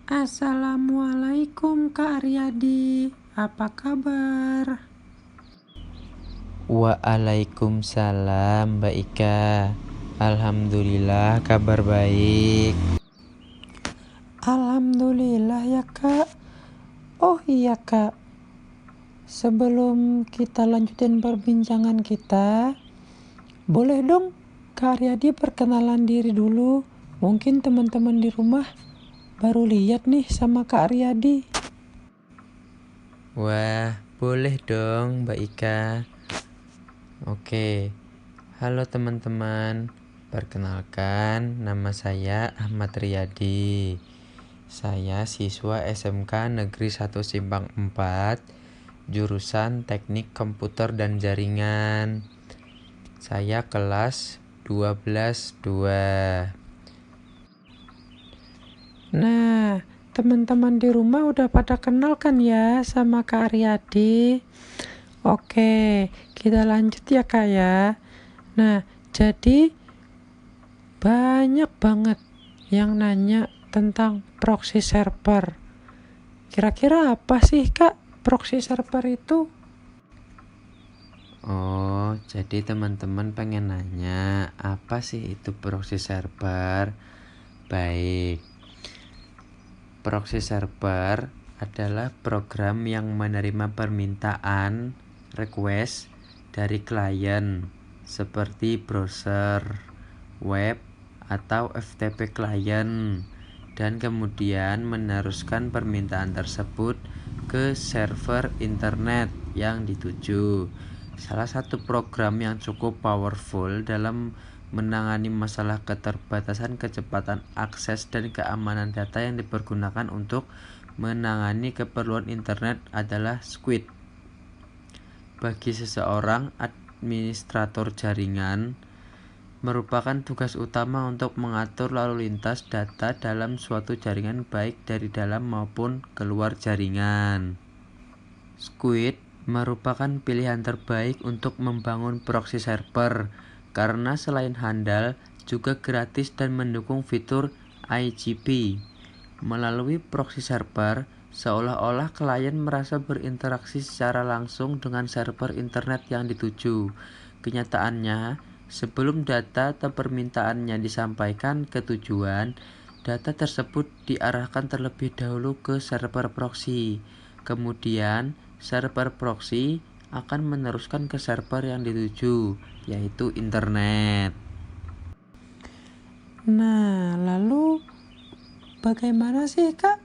Assalamualaikum Kak Aryadi, apa kabar? Waalaikumsalam Mbak Ika. Alhamdulillah kabar baik. Alhamdulillah ya Kak. Oh iya Kak, sebelum kita lanjutin perbincangan kita, boleh dong Kak Aryadi perkenalan diri dulu. Mungkin teman-teman di rumah baru lihat nih sama Kak Aryadi. Wah, boleh dong Mbak Ika. Oke, halo teman-teman. Perkenalkan, nama saya Ahmad Riyadi. Saya siswa SMK Negeri 1 Simpang 4, jurusan Teknik Komputer dan Jaringan. Saya kelas 12-2. Nah, teman-teman di rumah udah pada kenal kan ya sama Kak Aryadi? Oke, kita lanjut ya Kak ya. Nah, jadi banyak banget yang nanya tentang proxy server. Kira-kira apa sih Kak proxy server itu? Oh, jadi teman-teman pengen nanya, apa sih itu proxy server? Baik, proxy server adalah program yang menerima permintaan request dari klien seperti browser, web, atau FTP klien, dan kemudian meneruskan permintaan tersebut ke server internet yang dituju. Salah satu program yang cukup powerful dalam menangani masalah keterbatasan kecepatan akses dan keamanan data yang dipergunakan untuk menangani keperluan internet adalah Squid. Bagi seseorang administrator jaringan, merupakan tugas utama untuk mengatur lalu lintas data dalam suatu jaringan baik dari dalam maupun keluar jaringan. Squid merupakan pilihan terbaik untuk membangun proxy server karena selain handal, juga gratis dan mendukung fitur IGP. Melalui proxy server, seolah-olah klien merasa berinteraksi secara langsung dengan server internet yang dituju. Kenyataannya, sebelum data atau permintaannya disampaikan ke tujuan, data tersebut diarahkan terlebih dahulu ke server proxy. Kemudian, server proxy akan meneruskan ke server yang dituju, yaitu internet. Nah, lalu bagaimana sih Kak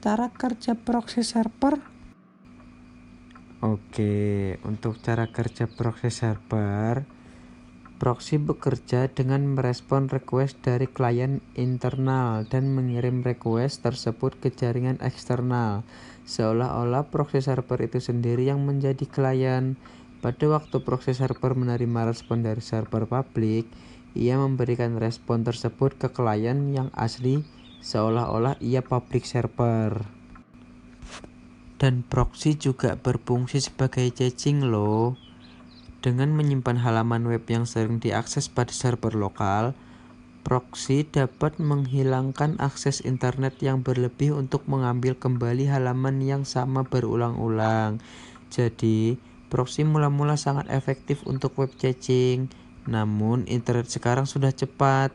cara kerja proxy server? Oke, untuk cara kerja proxy server, proxy bekerja dengan merespon request dari klien internal dan mengirim request tersebut ke jaringan eksternal, seolah-olah proxy server itu sendiri yang menjadi klien. Pada waktu proxy server menerima respon dari server publik, ia memberikan respon tersebut ke klien yang asli, seolah-olah ia public server. Dan proxy juga berfungsi sebagai caching loh. Dengan menyimpan halaman web yang sering diakses pada server lokal, proxy dapat menghilangkan akses internet yang berlebih untuk mengambil kembali halaman yang sama berulang-ulang. Jadi, proxy mula-mula sangat efektif untuk web caching. Namun, internet sekarang sudah cepat.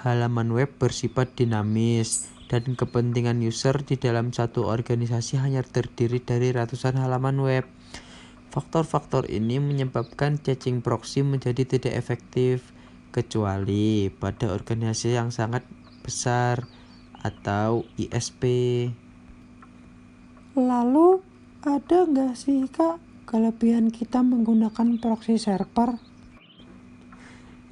Halaman web bersifat dinamis, dan kepentingan user di dalam satu organisasi hanya terdiri dari ratusan halaman web. Faktor-faktor ini menyebabkan caching proxy menjadi tidak efektif, kecuali pada organisasi yang sangat besar atau ISP. Lalu ada nggak sih Kak kelebihan kita menggunakan proxy server?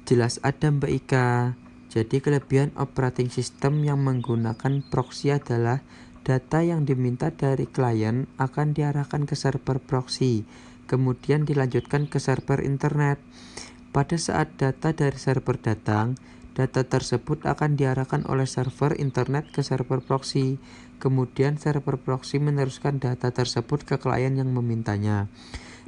Jelas ada Mbak Ika. Jadi kelebihan operating system yang menggunakan proxy adalah data yang diminta dari klien akan diarahkan ke server proxy, kemudian dilanjutkan ke server internet. Pada saat data dari server datang, data tersebut akan diarahkan oleh server internet ke server proxy. Kemudian server proxy meneruskan data tersebut ke klien yang memintanya.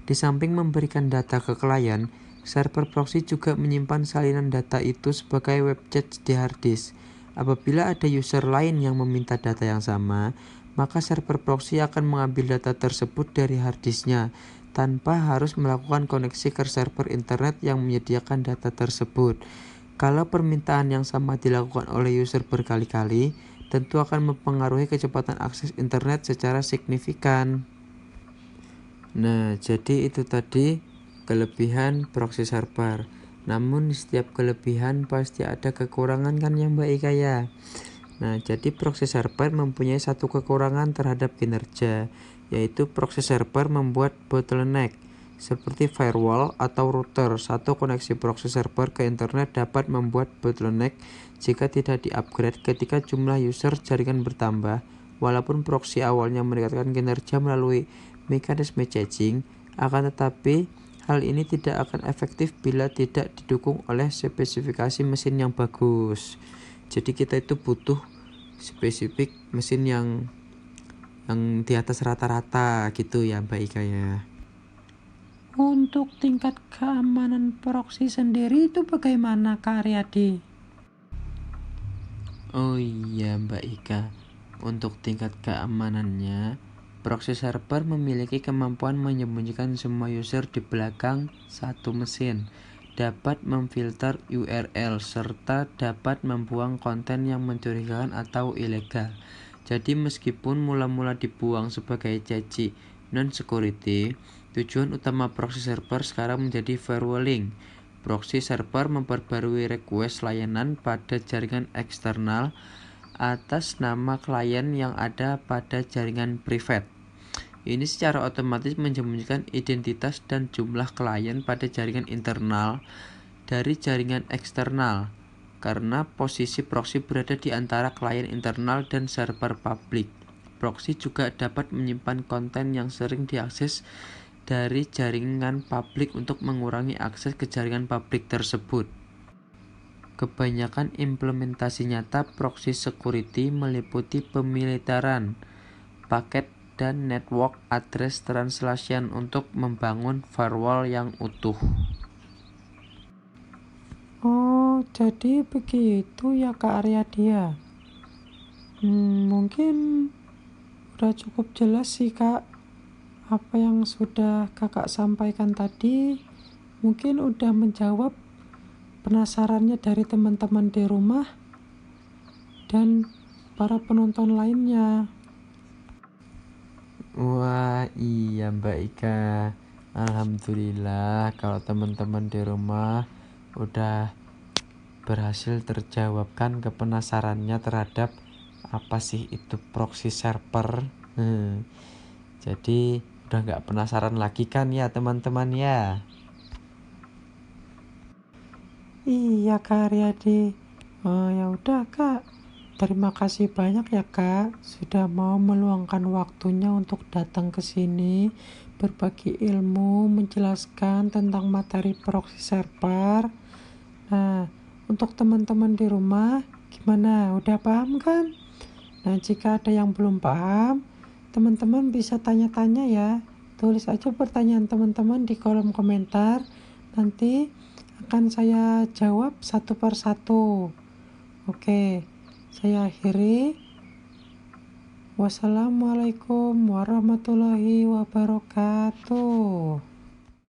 Di samping memberikan data ke klien, server proxy juga menyimpan salinan data itu sebagai web chat di hard disk. Apabila ada user lain yang meminta data yang sama, maka server proxy akan mengambil data tersebut dari hard disknya tanpa harus melakukan koneksi ke server internet yang menyediakan data tersebut. Kalau permintaan yang sama dilakukan oleh user berkali-kali, tentu akan mempengaruhi kecepatan akses internet secara signifikan. Nah, jadi itu tadi kelebihan proxy server. Namun setiap kelebihan pasti ada kekurangan kan ya Mbak Ika ya. Nah, jadi proxy server mempunyai satu kekurangan terhadap kinerja, yaitu proxy server membuat bottleneck seperti firewall atau router. Satu koneksi proxy server ke internet dapat membuat bottleneck jika tidak di-upgrade ketika jumlah user jaringan bertambah. Walaupun proxy awalnya meningkatkan kinerja melalui mekanisme caching, akan tetapi hal ini tidak akan efektif bila tidak didukung oleh spesifikasi mesin yang bagus. Jadi kita itu butuh spesifik mesin yang di atas rata-rata gitu ya Mbak Ika ya. Untuk tingkat keamanan proxy sendiri itu bagaimana Kak Aryadi? Oh iya Mbak Ika, untuk tingkat keamanannya, proxy server memiliki kemampuan menyembunyikan semua user di belakang satu mesin, dapat memfilter URL, serta dapat membuang konten yang mencurigakan atau ilegal. Jadi meskipun mula-mula dibuang sebagai caci non-security, tujuan utama proxy server sekarang menjadi firewalling. Proxy server memperbarui request layanan pada jaringan eksternal atas nama klien yang ada pada jaringan private. Ini secara otomatis menyembunyikan identitas dan jumlah klien pada jaringan internal dari jaringan eksternal, karena posisi proxy berada di antara klien internal dan server publik. Proxy juga dapat menyimpan konten yang sering diakses dari jaringan publik untuk mengurangi akses ke jaringan publik tersebut. Kebanyakan implementasi nyata proxy security meliputi pemiliteran paket dan network address translation untuk membangun firewall yang utuh. Oh, jadi begitu ya Kak Aryadi ya. Mungkin udah cukup jelas sih Kak. Apa yang sudah Kakak sampaikan tadi mungkin udah menjawab penasarannya dari teman-teman di rumah dan para penonton lainnya. Wah iya Mbak Ika, alhamdulillah kalau teman-teman di rumah udah berhasil terjawabkan kepenasarannya terhadap apa sih itu proxy server. Jadi udah nggak penasaran lagi kan ya teman-teman ya. Iya Kak Aryadi. Ya udah Kak. Terima kasih banyak ya Kak sudah mau meluangkan waktunya untuk datang ke sini berbagi ilmu, menjelaskan tentang materi proxy server. Nah, untuk teman-teman di rumah gimana? Udah paham kan? Nah, jika ada yang belum paham, teman-teman bisa tanya-tanya ya. Tulis aja pertanyaan teman-teman di kolom komentar. Nanti akan saya jawab satu per satu. Oke, saya akhiri. Wassalamualaikum warahmatullahi wabarakatuh.